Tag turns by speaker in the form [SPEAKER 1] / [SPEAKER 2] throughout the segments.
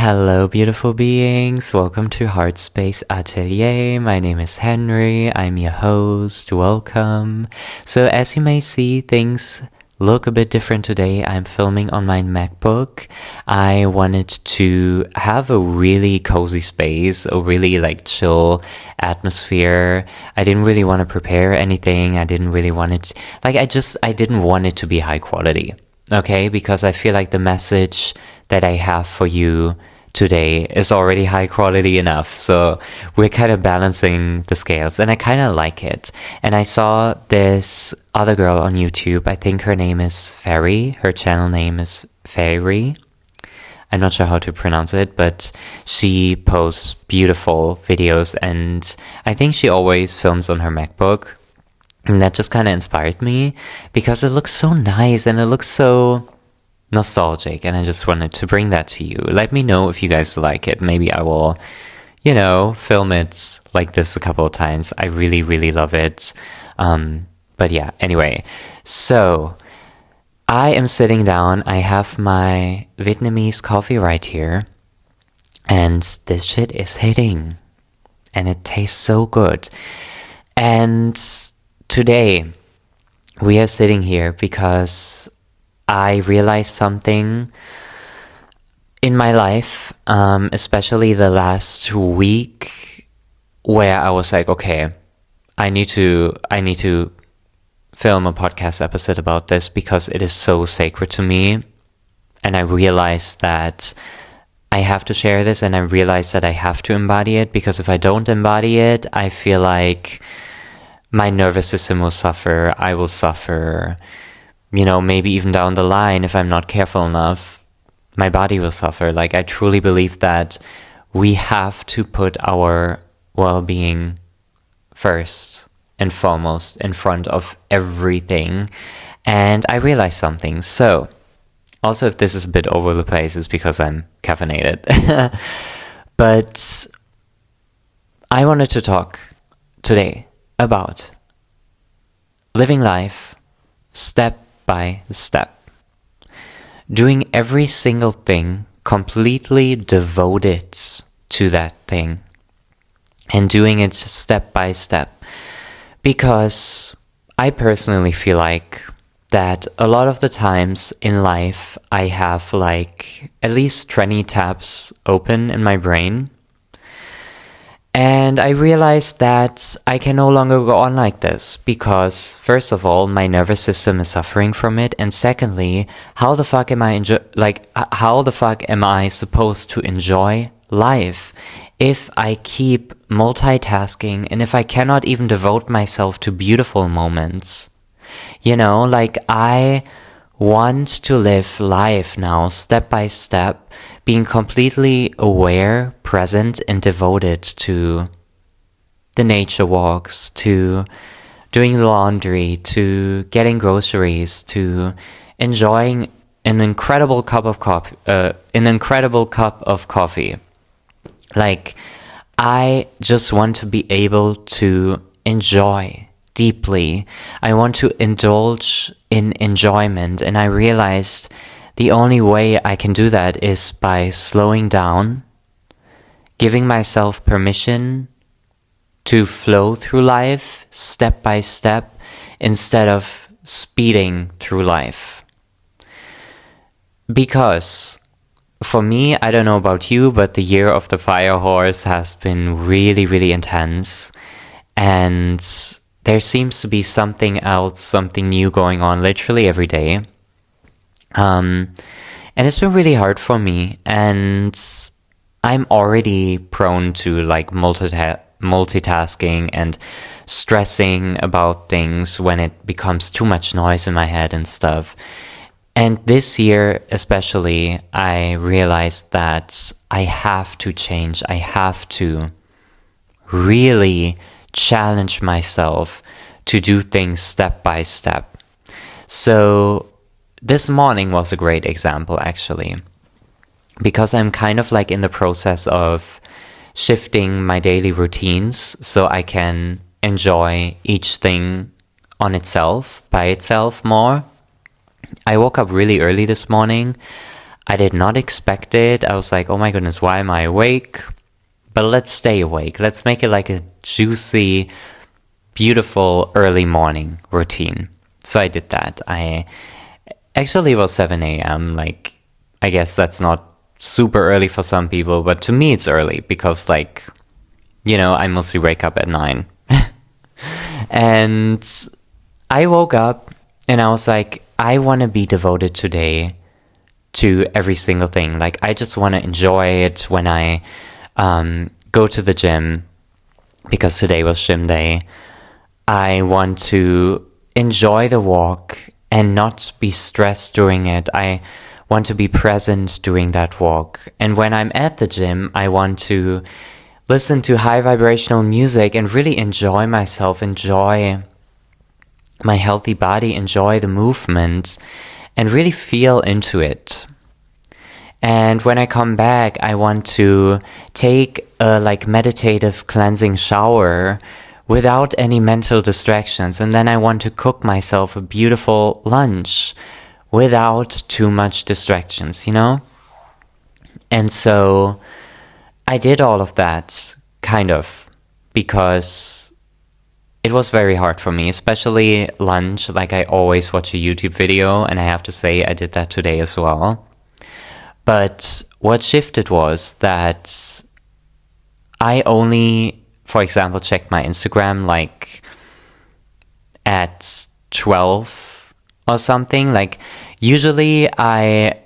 [SPEAKER 1] Hello, beautiful beings. Welcome to Heart Space Atelier. My name is Henry. I'm your host. Welcome. So as you may see, things look a bit different today. I'm filming on my MacBook. I wanted to have a really cozy space, a really chill atmosphere. I didn't really want to prepare anything. I didn't really want it, I didn't want it to be high quality. Okay, because I feel like the message that I have for you today is already high quality enough. So we're kind of balancing the scales and I kind of like it. And I saw this other girl on YouTube. I think her name is Fairy. Her channel name is Fairy. I'm not sure how to pronounce it, but she posts beautiful videos and I think she always films on her MacBook. And that just kind of inspired me because it looks so nice and it looks so nostalgic, and I just wanted to bring that to you. Let me know if you guys like it. Maybe I will, film it like this a couple of times. I really, really love it. But yeah, anyway. So, I am sitting down. I have my Vietnamese coffee right here. And this shit is hitting. And it tastes so good. And today, we are sitting here because I realized something in my life, especially the last week, where I was like, okay, I need to film a podcast episode about this because it is so sacred to me. And I realized that I have to share this, and I realized that I have to embody it, because if I don't embody it, I feel like my nervous system will suffer, I will suffer. Maybe even down the line, if I'm not careful enough, my body will suffer. I truly believe that we have to put our well-being first and foremost in front of everything. And I realized something. So, also if this is a bit over the place, it's because I'm caffeinated. But I wanted to talk today about living life step by step, doing every single thing completely devoted to that thing, and doing it step by step, because I personally feel like that a lot of the times in life I have at least 20 tabs open in my brain. And I realized that I can no longer go on like this because, first of all, my nervous system is suffering from it, and secondly, how the fuck am I supposed to enjoy life if I keep multitasking and if I cannot even devote myself to beautiful moments? I want to live life now step by step, being completely aware, present, and devoted to the nature walks, to doing the laundry, to getting groceries, to enjoying an incredible cup of coffee. I just want to be able to enjoy deeply. I want to indulge in enjoyment, and I realized the only way I can do that is by slowing down, giving myself permission to flow through life step by step instead of speeding through life. Because for me, I don't know about you, but the year of the fire horse has been really, really intense. And there seems to be something else, something new going on literally every day. And it's been really hard for me, and I'm already prone to multitasking and stressing about things when it becomes too much noise in my head and stuff. And this year especially, I realized that I have to change. I have to really challenge myself to do things step by step. So this morning was a great example, actually, because I'm kind of in the process of shifting my daily routines so I can enjoy each thing on itself, by itself more. I woke up really early this morning. I did not expect it. I was like, oh my goodness, why am I awake? But let's stay awake. Let's make it like a juicy, beautiful early morning routine. So I did that. Actually, it was 7 a.m. Like, I guess that's not super early for some people, but to me it's early because, like, you know, I mostly wake up at 9. And I woke up and I was like, I want to be devoted today to every single thing. Like, I just want to enjoy it when I go to the gym, because today was gym day. I want to enjoy the walk and not be stressed during it. I want to be present during that walk. And when I'm at the gym, I want to listen to high vibrational music and really enjoy myself, enjoy my healthy body, enjoy the movement, and really feel into it. And when I come back, I want to take a like meditative cleansing shower without any mental distractions. And then I want to cook myself a beautiful lunch without too much distractions, you know? And so I did all of that, kind of, because it was very hard for me, especially lunch. Like, I always watch a YouTube video, and I have to say I did that today as well. But what shifted was that I only, for example, checked my Instagram like at 12 or something. Like, usually I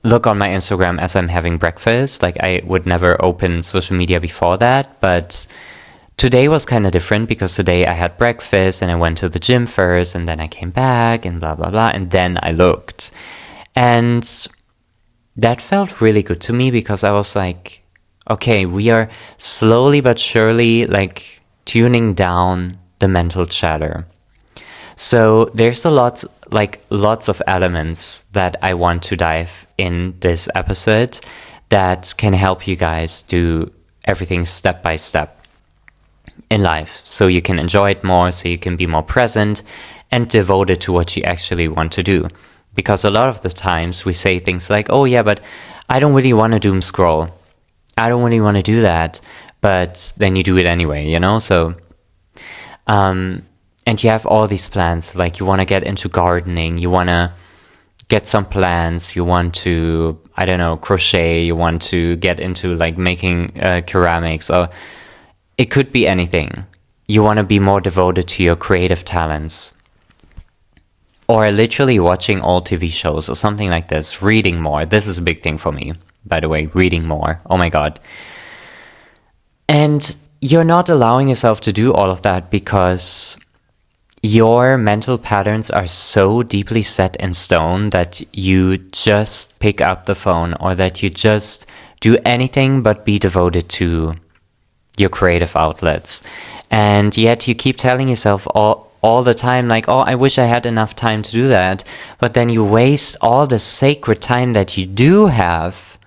[SPEAKER 1] look on my Instagram as I'm having breakfast. Like, I would never open social media before that. But today was kind of different because today I had breakfast and I went to the gym first and then I came back and blah, blah, blah. And then I looked. And that felt really good to me because I was like, okay, we are slowly but surely like tuning down the mental chatter. So there's lots of elements that I want to dive in this episode that can help you guys do everything step by step in life, so you can enjoy it more, so you can be more present and devoted to what you actually want to do. Because a lot of the times we say things like, oh yeah, but I don't really want to doom scroll. I don't really want to do that. But then you do it anyway, you know? So, and you have all these plans, like you want to get into gardening, you want to get some plants, you want to, I don't know, crochet, you want to get into like making ceramics, or it could be anything. You want to be more devoted to your creative talents. Or literally watching all TV shows or something like this. Reading more. This is a big thing for me, by the way. Reading more. Oh my God. And you're not allowing yourself to do all of that because your mental patterns are so deeply set in stone that you just pick up the phone or that you just do anything but be devoted to your creative outlets. And yet you keep telling yourself all the time, like, oh, I wish I had enough time to do that. But then you waste all the sacred time that you do have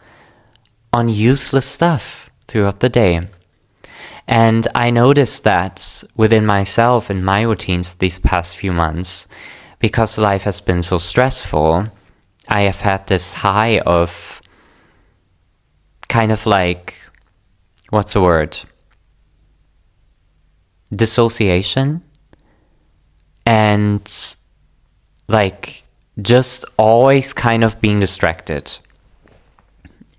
[SPEAKER 1] on useless stuff throughout the day. And I noticed that within myself and my routines these past few months, because life has been so stressful, I have had this high of kind of like, what's the word? Dissociation. And like just always kind of being distracted.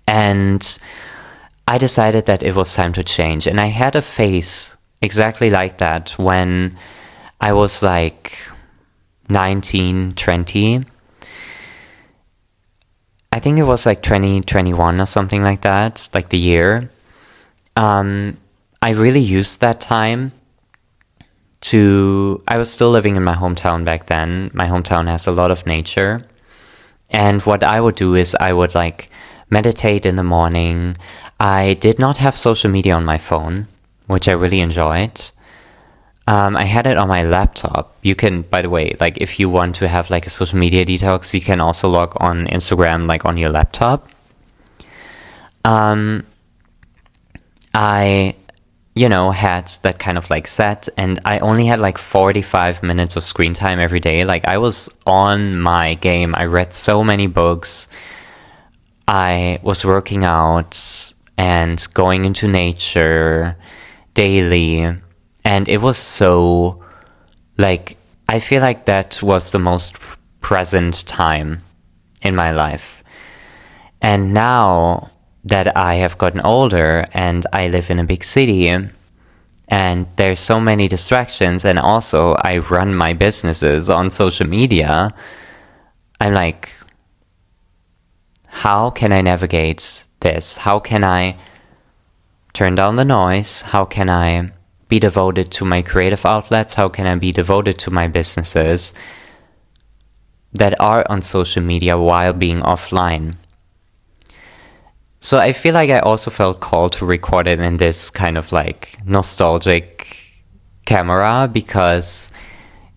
[SPEAKER 1] And I decided that it was time to change. And I had a phase exactly like that when I was like 19, 20. I think it was like 2021 or something like that, like the year. I really used that time I was still living in my hometown back then. My hometown has a lot of nature. And what I would do is I would like meditate in the morning. I did not have social media on my phone, which I really enjoyed. I had it on my laptop. You can, by the way, like if you want to have like a social media detox, you can also log on Instagram like on your laptop. I had that kind of like set, and I only had like 45 minutes of screen time every day. Like I was on my game. I read so many books. I was working out and going into nature daily. And it was so, like, I feel like that was the most present time in my life. And now that I have gotten older and I live in a big city and there's so many distractions, and also I run my businesses on social media, I'm like, how can I navigate this? How can I turn down the noise? How can I be devoted to my creative outlets? How can I be devoted to my businesses that are on social media while being offline? So I feel like I also felt called to record it in this kind of like nostalgic camera, because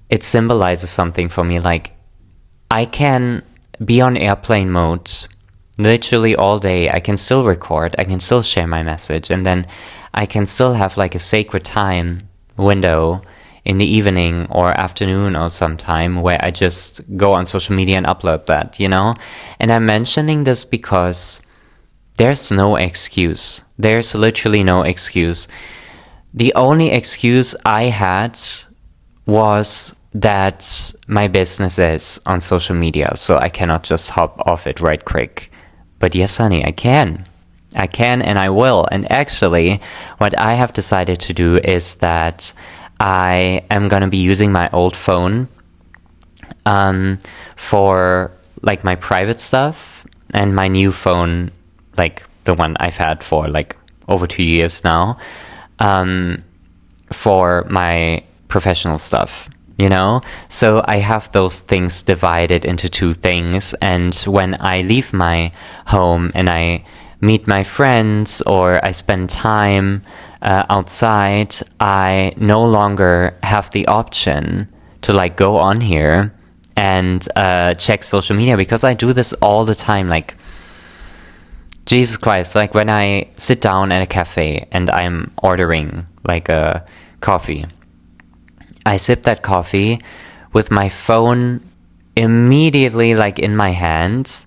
[SPEAKER 1] it symbolizes something for me. Like, I can be on airplane mode literally all day. I can still record, I can still share my message, and then I can still have like a sacred time window in the evening or afternoon or sometime where I just go on social media and upload that, you know? And I'm mentioning this because there's no excuse. There's literally no excuse. The only excuse I had was that my business is on social media, so I cannot just hop off it right quick. But yes, honey, I can. I can and I will. And actually, what I have decided to do is that I am going to be using my old phone for like my private stuff, and my new phone, like the one I've had for like over 2 years now, for my professional stuff, you know? So I have those things divided into two things, and when I leave my home and I meet my friends or I spend time outside, I no longer have the option to like go on here and check social media, because I do this all the time. Like, Jesus Christ, like when I sit down at a cafe and I'm ordering like a coffee, I sip that coffee with my phone immediately like in my hands,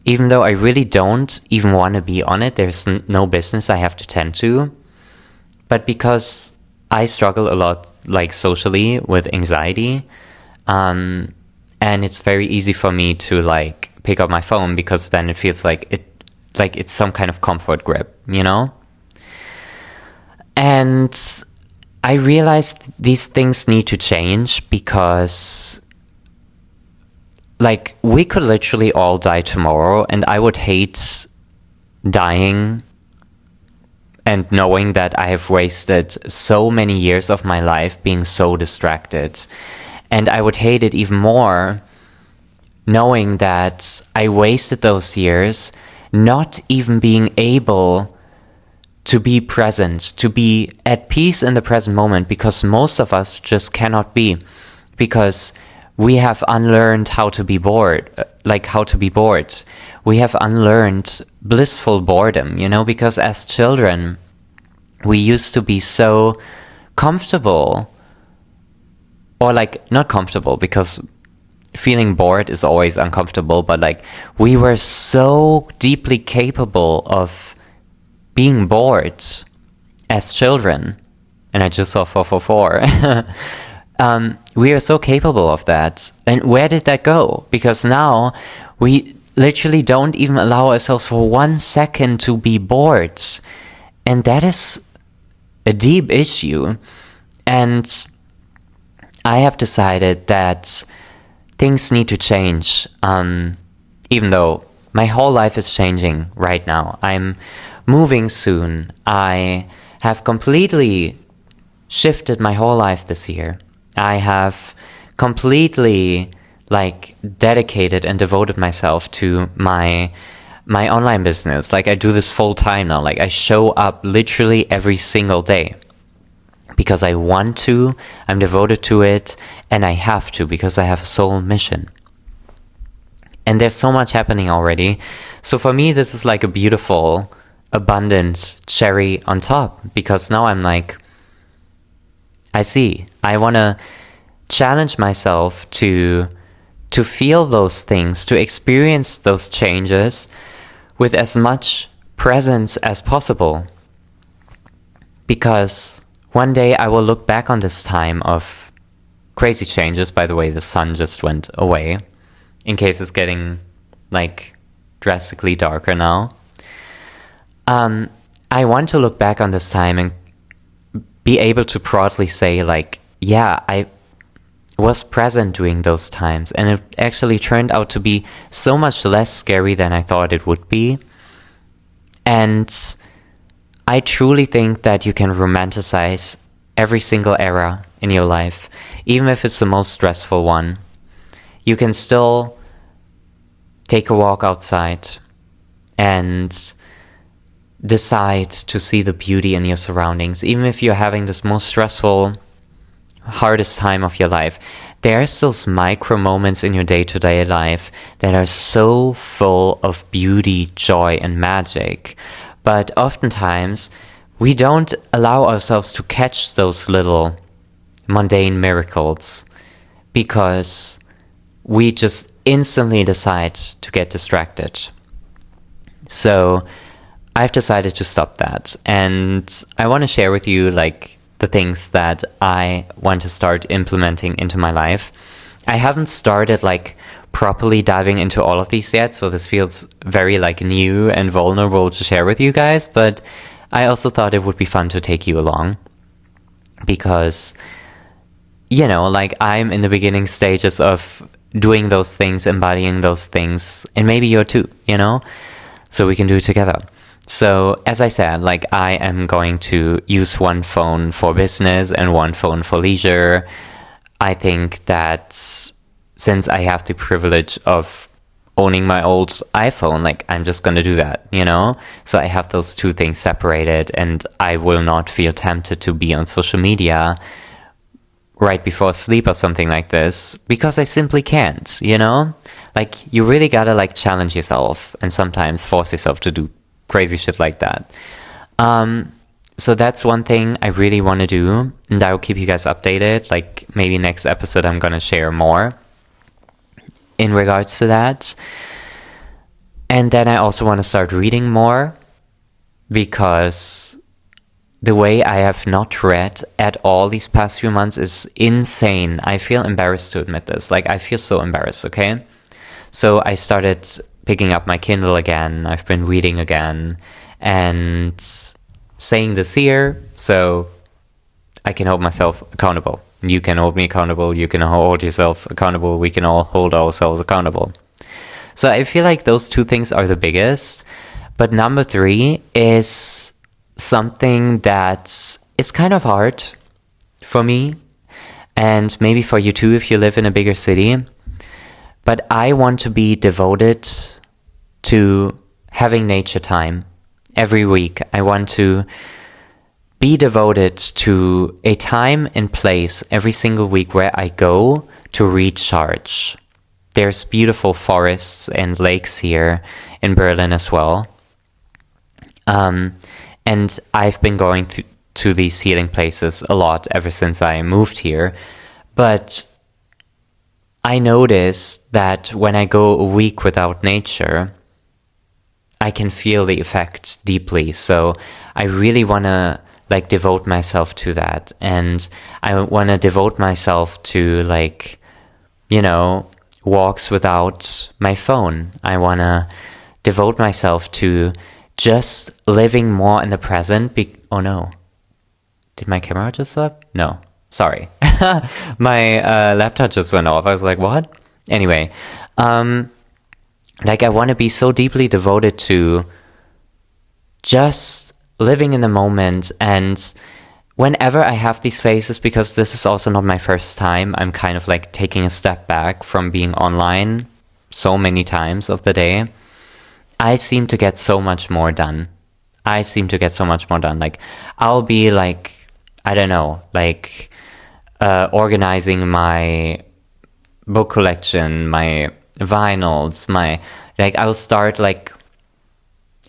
[SPEAKER 1] even though I really don't even want to be on it. There's no business I have to tend to. But because I struggle a lot like socially with anxiety, and it's very easy for me to like pick up my phone, because then it feels like it's some kind of comfort grip, you know? And I realized these things need to change, because like we could literally all die tomorrow, and I would hate dying and knowing that I have wasted so many years of my life being so distracted. And I would hate it even more knowing that I wasted those years not even being able to be present, to be at peace in the present moment, because most of us just cannot be, because we have unlearned how to be bored, We have unlearned blissful boredom, you know, because as children, we used to be so comfortable, or like not comfortable, because feeling bored is always uncomfortable, but like we were so deeply capable of being bored as children. And I just saw 444. We are so capable of that. And where did that go? Because now we literally don't even allow ourselves for 1 second to be bored. And that is a deep issue. And I have decided that things need to change, even though my whole life is changing right now. I'm moving soon. I have completely shifted my whole life this year. I have completely like dedicated and devoted myself to my online business. Like I do this full time now. Like I show up literally every single day because I want to, I'm devoted to it, and I have to, because I have a soul mission. And there's so much happening already. So for me, this is like a beautiful, abundant cherry on top, because now I'm like, I see, I want to challenge myself to feel those things, to experience those changes with as much presence as possible. Because one day I will look back on this time of crazy changes. By the way, the sun just went away, in case it's getting like drastically darker now. I want to look back on this time and be able to proudly say, like, yeah, I was present during those times, and it actually turned out to be so much less scary than I thought it would be. And I truly think that you can romanticize every single era in your life, even if it's the most stressful one. You can still take a walk outside and decide to see the beauty in your surroundings. Even if you're having this most stressful, hardest time of your life, there's those micro moments in your day-to-day life that are so full of beauty, joy, and magic. But oftentimes, we don't allow ourselves to catch those little mundane miracles because we just instantly decide to get distracted. So I've decided to stop that, and I want to share with you like the things that I want to start implementing into my life. I haven't started like properly diving into all of these yet, so this feels very like new and vulnerable to share with you guys, but I also thought it would be fun to take you along because, you know, like I'm in the beginning stages of doing those things, embodying those things, and maybe you're too, you know, so we can do it together. So as I said, like I am going to use one phone for business and one phone for leisure. I think that since I have the privilege of owning my old iPhone, like I'm just going to do that, you know? So I have those two things separated, and I will not feel tempted to be on social media right before sleep or something like this because I simply can't, you know? Like you really gotta like challenge yourself and sometimes force yourself to do crazy shit like that. So that's one thing I really want to do, and I will keep you guys updated. Like maybe next episode I'm gonna share more in regards to that. And then I also want to start reading more because the way I have not read at all these past few months is insane. I feel embarrassed to admit this. Like I feel so embarrassed, okay? So I started picking up my Kindle again. I've been reading again and saying this here so I can hold myself accountable. You can hold me accountable. You can hold yourself accountable. We can all hold ourselves accountable. So I feel like those two things are the biggest. But number 3 is something that is kind of hard for me, and maybe for you too if you live in a bigger city. But I want to be devoted to having nature time every week. I want to be devoted to a time and place every single week where I go to recharge. There's beautiful forests and lakes here in Berlin as well. And I've been going to these healing places a lot ever since I moved here. But I notice that when I go a week without nature, I can feel the effect deeply. So I really want to like devote myself to that. And I want to devote myself to like, you know, walks without my phone. I want to devote myself to just living more in the present. Oh no. Did my camera just stop? No. Sorry. My laptop just went off. I was like, what? Anyway, like I want to be so deeply devoted to just living in the moment. And whenever I have these phases, because this is also not my first time, I'm kind of like taking a step back from being online so many times of the day, I seem to get so much more done. Like I'll be like, I don't know, like organizing my book collection, my vinyls, I'll start like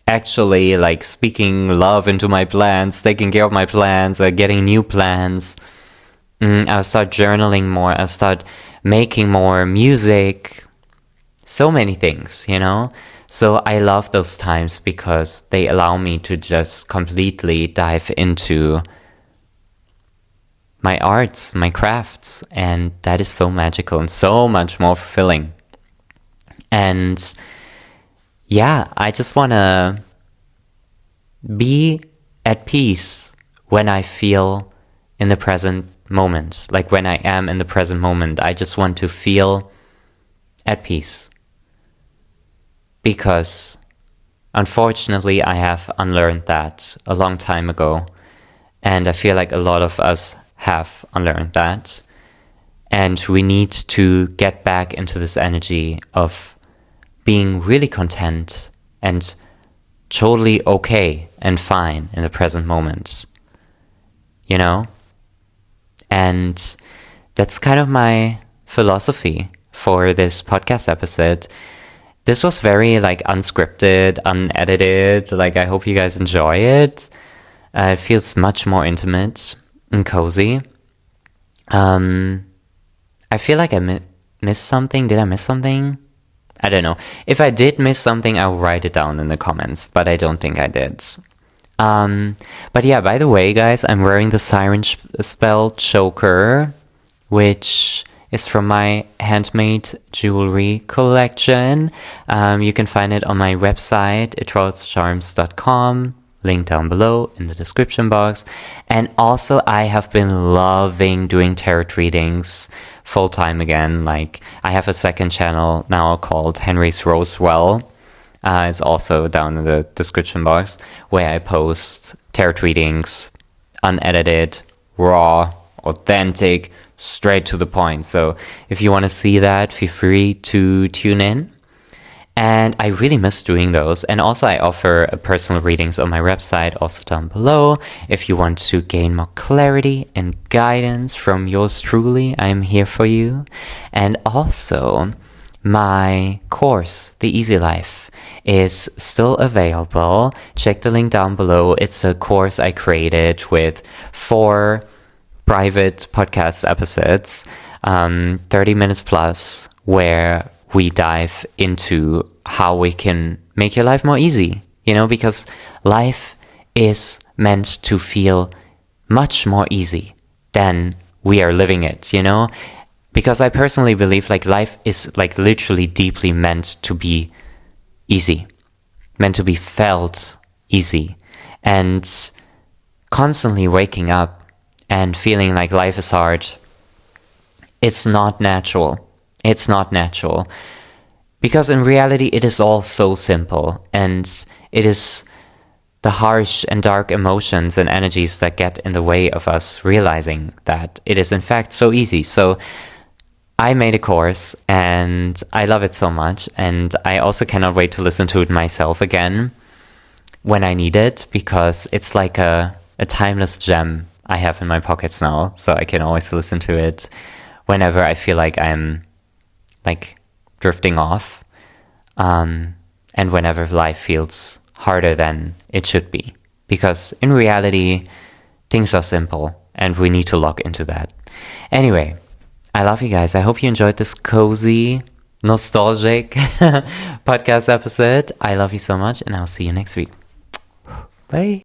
[SPEAKER 1] actually like speaking love into my plants, taking care of my plants, getting new plants. I'll start journaling more. I'll start making more music. So many things, you know? So I love those times because they allow me to just completely dive into my arts, my crafts, and that is so magical and so much more fulfilling. And yeah, I just want to be at peace when I feel in the present moment. Like when I am in the present moment, I just want to feel at peace. Because unfortunately, I have unlearned that a long time ago. And I feel like a lot of us have unlearned that. And we need to get back into this energy of being really content and totally okay and fine in the present moment. You know? And that's kind of my philosophy for this podcast episode. This was very like unscripted, unedited. Like I hope you guys enjoy it. It feels much more intimate and cozy. I feel like I missed something. Did I miss something? I don't know. If I did miss something, I'll write it down in the comments, but I don't think I did. But yeah, by the way, guys, I'm wearing the Siren Spell choker, which is from my handmade jewelry collection. You can find it on my website, itrolscharms.com. Link down below in the description box. And also, I have been loving doing tarot readings full time again. Like, I have a second channel now called henrywrose. It's also down in the description box, where I post tarot readings, unedited, raw, authentic, straight to the point. So if you want to see that, feel free to tune in. And I really miss doing those. And also I offer personal readings on my website, also down below. If you want to gain more clarity and guidance from yours truly, I'm here for you. And also my course, The Easy Life, is still available. Check the link down below. It's a course I created with 4 private podcast episodes, 30 minutes plus, where we dive into how we can make your life more easy, you know, because life is meant to feel much more easy than we are living it, you know, because I personally believe like life is like literally deeply meant to be easy, meant to be felt easy, and constantly waking up and feeling like life is hard, it's not natural. It's not natural. Because in reality, it is all so simple. And it is the harsh and dark emotions and energies that get in the way of us realizing that it is in fact so easy. So I made a course and I love it so much. And I also cannot wait to listen to it myself again when I need it, because it's like a timeless gem I have in my pockets now. So I can always listen to it whenever I feel like I'm like drifting off, and whenever life feels harder than it should be. Because in reality, things are simple and we need to lock into that. Anyway, I love you guys. I hope you enjoyed this cozy, nostalgic podcast episode. I love you so much, and I'll see you next week. Bye.